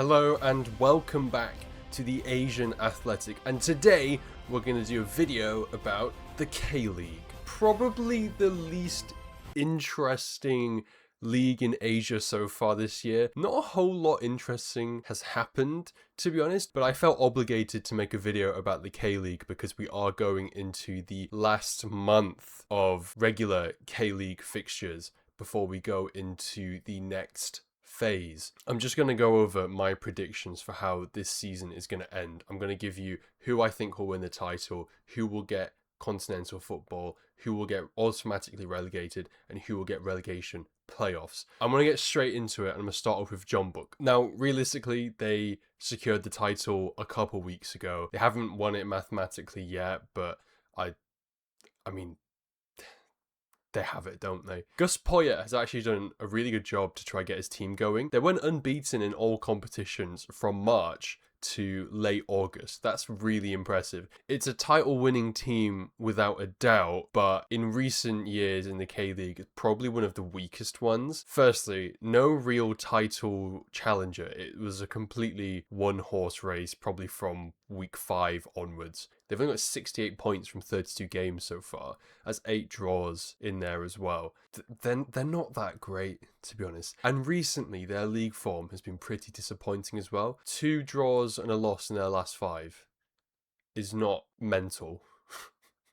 Hello and welcome back to the Asian Athletic, and today we're going to do a video about the K-League. Probably the least interesting league in Asia so far this year. Not a whole lot interesting has happened, to be honest, but I felt obligated to make a video about the K-League because we are going into the last month of regular K-League fixtures before we go into the next phase. I'm just going to go over my predictions for how this season is going to end. I'm going to give you who I think will win the title, who will get continental football, who will get automatically relegated, and who will get relegation playoffs. I'm going to get straight into it, and I'm going to start off with Jeonbuk. Now, realistically, they secured the title a couple weeks ago. They haven't won it mathematically yet, but I mean, they have it, don't they? Gus Poyet has actually done a really good job to try get his team going. They went unbeaten in all competitions from March to late August. That's really impressive. It's a title-winning team without a doubt, but in recent years in the K-League, it's probably one of the weakest ones. Firstly, no real title challenger. It was a completely one-horse race, probably from week 5 onwards. They've only got 68 points from 32 games so far. That's 8 draws in there as well. They're not that great, to be honest. And recently, their league form has been pretty disappointing as well. 2 draws and a loss in their last 5 is not mental.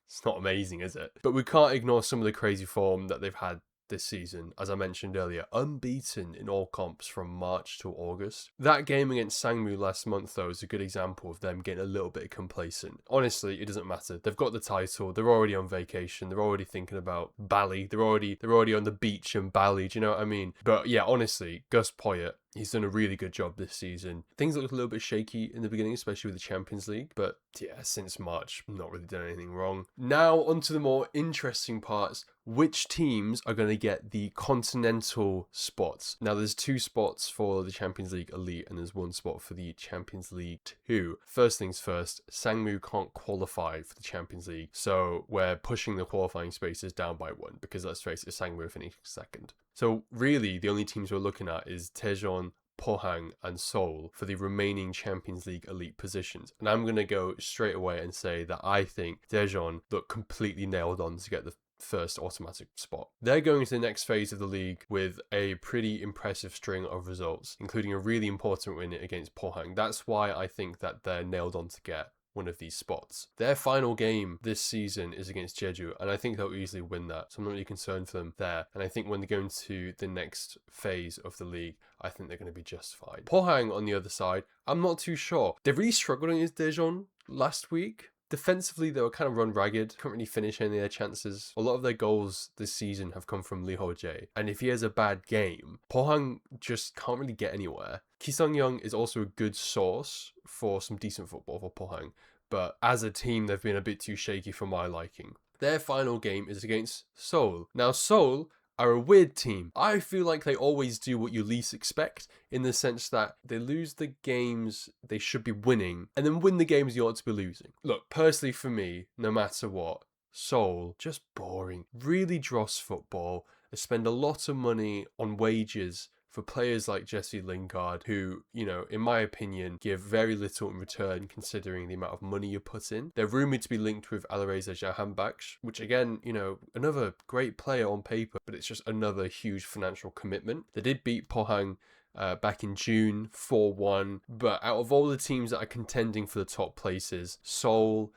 It's not amazing, is it? But we can't ignore some of the crazy form that they've had this season. As I mentioned earlier, unbeaten in all comps from March to August. That game against Sangmu last month, though, is a good example of them getting a little bit complacent. Honestly, it doesn't matter. They've got the title. They're already on vacation. They're already thinking about Bali. They're already on the beach in Bali. Do you know what I mean? But yeah, honestly, Gus Poyet, he's done a really good job this season. Things looked a little bit shaky in the beginning, especially with the Champions League. But yeah, since March, not really done anything wrong. Now, onto the more interesting parts. Which teams are going to get the continental spots? Now, there's 2 spots for the Champions League Elite, and there's 1 spot for the Champions League 2. First things first, Sangmu can't qualify for the Champions League, so we're pushing the qualifying spaces down by 1, because let's face it, Sangmu finished second. So really, the only teams we're looking at is Daegu, Pohang and Seoul for the remaining Champions League elite positions. And I'm going to go straight away and say that I think Daegu look completely nailed on to get the first automatic spot. They're going to the next phase of the league with a pretty impressive string of results, including a really important win against Pohang. That's why I think that they're nailed on to get one of these spots. Their final game this season is against Jeju, and I think they'll easily win that, so I'm not really concerned for them there. And I think when they go into the next phase of the league, I think they're going to be just fine. Pohang, on the other side, I'm not too sure. They really struggled against Daegu last week. Defensively, they were kind of run ragged, couldn't really finish any of their chances. A lot of their goals this season have come from Lee Ho-jae, and if he has a bad game, Pohang just can't really get anywhere. Ki Sung-young is also a good source for some decent football for Pohang, but as a team, they've been a bit too shaky for my liking. Their final game is against Seoul. Now, Seoul are a weird team. I feel like they always do what you least expect, in the sense that they lose the games they should be winning and then win the games you ought to be losing. Look, personally for me, no matter what, Seoul, just boring. Really dross football. They spend a lot of money on wages for players like Jesse Lingard, who, you know, in my opinion, give very little in return considering the amount of money you put in. They're rumoured to be linked with Alireza Jeonbuk, which again, you know, another great player on paper, but it's just another huge financial commitment. They did beat Pohang back in June 4-1, but out of all the teams that are contending for the top places, Seoul,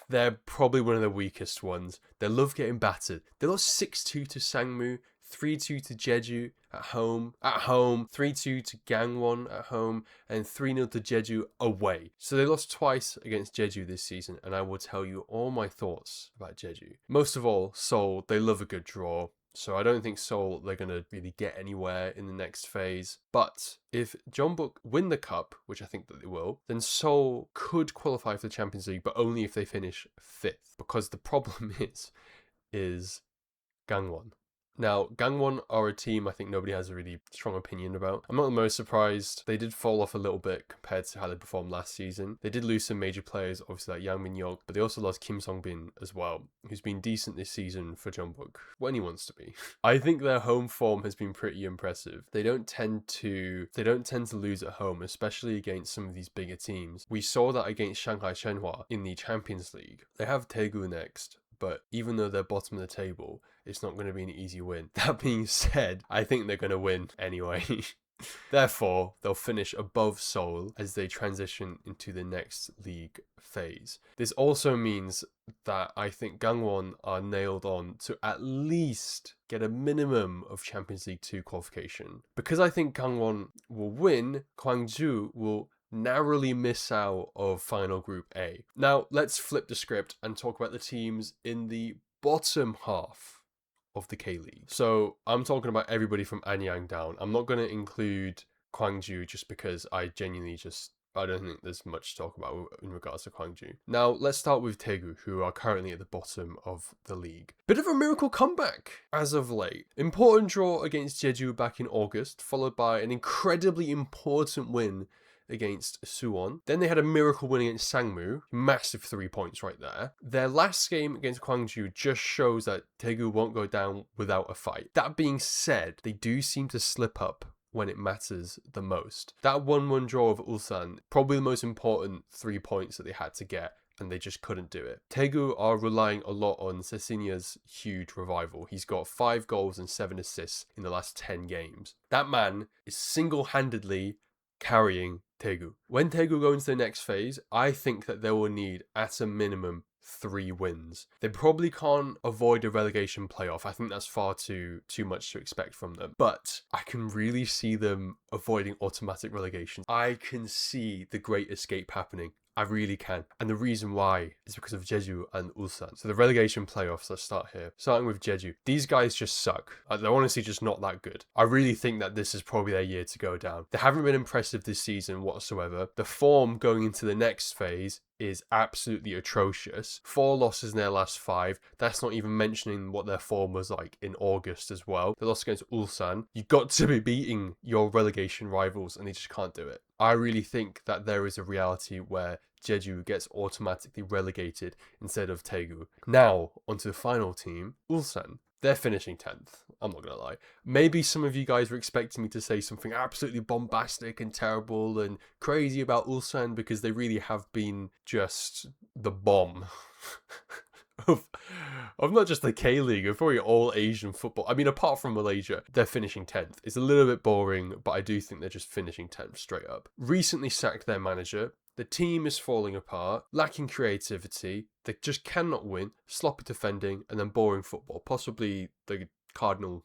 they're probably one of the weakest ones. They love getting battered. They lost 6-2 to Sangmu, 3-2 to Jeju at home, 3-2 to Gangwon at home, and 3-0 to Jeju away. So they lost twice against Jeju this season, and I will tell you all my thoughts about Jeju. Most of all, Seoul, they love a good draw. So I don't think Seoul, they're going to really get anywhere in the next phase. But if Jeonbuk win the cup, which I think that they will, then Seoul could qualify for the Champions League, but only if they finish 5th. Because the problem is Gangwon. Now, Gangwon are a team I think nobody has a really strong opinion about. I'm not the most surprised. They did fall off a little bit compared to how they performed last season. They did lose some major players, obviously like Yang Min-yeok, but they also lost Kim Song-bin as well, who's been decent this season for Jeonbuk, when he wants to be. I think their home form has been pretty impressive. They don't tend to lose at home, especially against some of these bigger teams. We saw that against Shanghai Shenhua in the Champions League. They have Daegu next, but even though they're bottom of the table, it's not going to be an easy win. That being said, I think they're going to win anyway. Therefore, they'll finish above Seoul as they transition into the next league phase. This also means that I think Gangwon are nailed on to at least get a minimum of Champions League 2 qualification. Because I think Gangwon will win, Gwangju will narrowly miss out of final group A. Now, let's flip the script and talk about the teams in the bottom half of the K-League. So I'm talking about everybody from Anyang down. I'm not going to include Gwangju just because I don't think there's much to talk about in regards to Gwangju. Now, let's start with Daegu, who are currently at the bottom of the league. Bit of a miracle comeback as of late. Important draw against Jeju back in August, followed by an incredibly important win against Suwon. Then they had a miracle win against Sangmu. Massive 3 points right there. Their last game against Gwangju just shows that Daegu won't go down without a fight. That being said, they do seem to slip up when it matters the most. That 1-1 draw of Ulsan, probably the most important 3 points that they had to get, and they just couldn't do it. Daegu are relying a lot on Sesinya's huge revival. He's got 5 goals and 7 assists in the last 10 games. That man is single-handedly carrying Daegu. When Daegu go into the next phase, I think that they will need, at a minimum, 3 wins. They probably can't avoid a relegation playoff. I think that's far too much to expect from them. But I can really see them avoiding automatic relegation. I can see the great escape happening. I really can. And the reason why is because of Jeju and Ulsan. So the relegation playoffs, let's start here. Starting with Jeju. These guys just suck. They're honestly just not that good. I really think that this is probably their year to go down. They haven't been impressive this season whatsoever. The form going into the next phase is absolutely atrocious. 4 losses in their last 5. That's not even mentioning what their form was like in August as well. They lost against Ulsan. You've got to be beating your relegation rivals and they just can't do it. I really think that there is a reality where Jeju gets automatically relegated instead of Daegu. Now, onto the final team, Ulsan. They're finishing 10th. I'm not going to lie. Maybe some of you guys were expecting me to say something absolutely bombastic and terrible and crazy about Ulsan because they really have been just the bomb of not just the K-League, of probably all Asian football. I mean, apart from Malaysia, they're finishing 10th. It's a little bit boring, but I do think they're just finishing 10th straight up. Recently sacked their manager. The team is falling apart, lacking creativity. They just cannot win, sloppy defending, and then boring football. Possibly the cardinal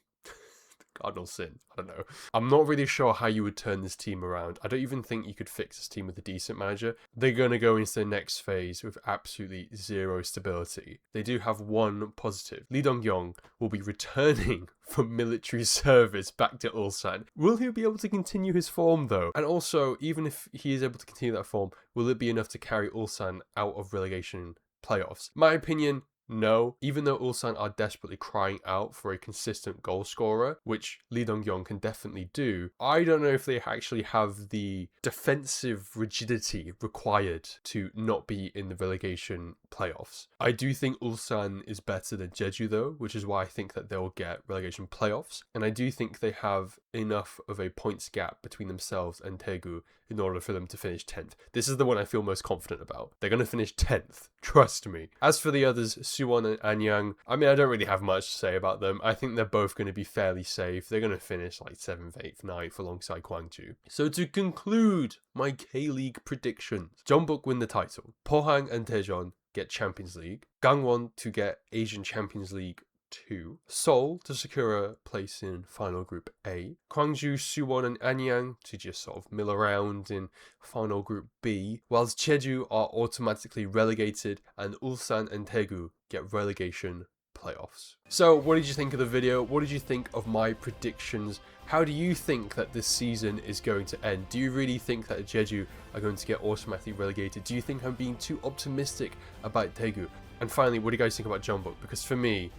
sin. I don't know. I'm not really sure how you would turn this team around. I don't even think you could fix this team with a decent manager. They're going to go into the next phase with absolutely zero stability. They do have one positive. Lee Dong-kyung will be returning from military service back to Ulsan. Will he be able to continue his form though? And also, even if he is able to continue that form, will it be enough to carry Ulsan out of relegation playoffs? My opinion, no. Even though Ulsan are desperately crying out for a consistent goal scorer, which Lee Dong-kyung can definitely do, I don't know if they actually have the defensive rigidity required to not be in the relegation playoffs. I do think Ulsan is better than Jeju though, which is why I think that they'll get relegation playoffs. And I do think they have enough of a points gap between themselves and Daegu in order for them to finish 10th. This is the one I feel most confident about. They're going to finish 10th. Trust me. As for the others, Suwon and Anyang, I mean, I don't really have much to say about them. I think they're both going to be fairly safe. They're going to finish like 7th, 8th, 9th alongside Gwangju. So to conclude my K-League predictions, Jeonbuk win the title. Pohang and Daejeon get Champions League. Gangwon to get Asian Champions League 2. Seoul to secure a place in final group A. Gwangju, Suwon and Anyang to just sort of mill around in final group B, whilst Jeju are automatically relegated and Ulsan and Daegu get relegation playoffs. So what did you think of the video? What did you think of my predictions? How do you think that this season is going to end? Do you really think that Jeju are going to get automatically relegated? Do you think I'm being too optimistic about Daegu? And finally, what do you guys think about Jeonbuk? Because for me,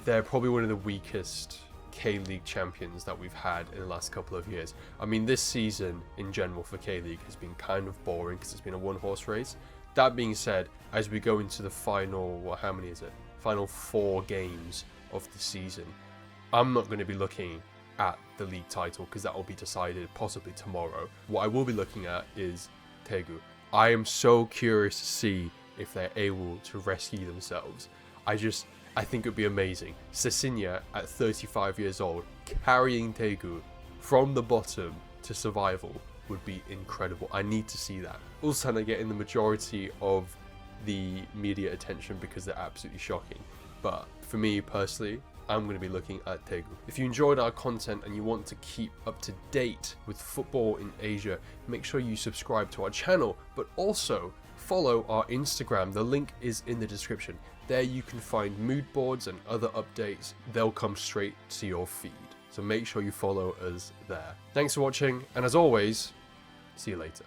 they're probably one of the weakest K-League champions that we've had in the last couple of years. I mean, this season in general for K-League has been kind of boring because it's been a one-horse race. That being said, as we go into the final, well, how many is it? Final 4 games of the season, I'm not going to be looking at the league title because that will be decided possibly tomorrow. What I will be looking at is Daegu. I am so curious to see if they're able to rescue themselves. I think it would be amazing. Cecilia at 35 years old carrying Daegu from the bottom to survival would be incredible. I need to see that. Ulsan are getting the majority of the media attention because they're absolutely shocking. But for me personally, I'm going to be looking at Daegu. If you enjoyed our content and you want to keep up to date with football in Asia, make sure you subscribe to our channel, but also follow our Instagram. The link is in the description. There you can find mood boards and other updates. They'll come straight to your feed. So make sure you follow us there. Thanks for watching, and as always, see you later.